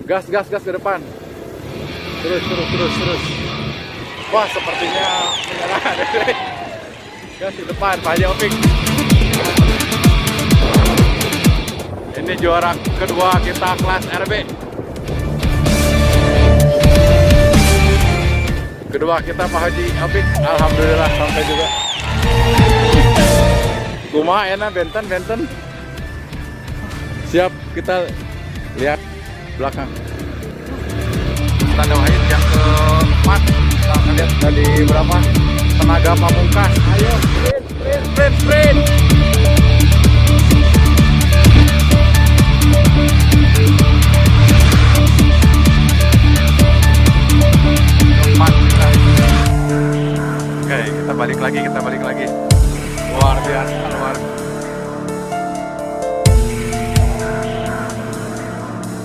Gas ke depan. Terus. Wah, sepertinya menyerah. Gas di depan, Pak Haji Opik. Ini juara kedua kita kelas RB. Kedua kita Pak Haji Opik. Alhamdulillah sampai juga. Kumaha enak benten. Siap, kita lihat belakang. Kita doain yang keempat. Kita akan lihat tadi berapa tenaga pamungkas. Ayo, sprint. Keempat kita. Oke, kita balik lagi.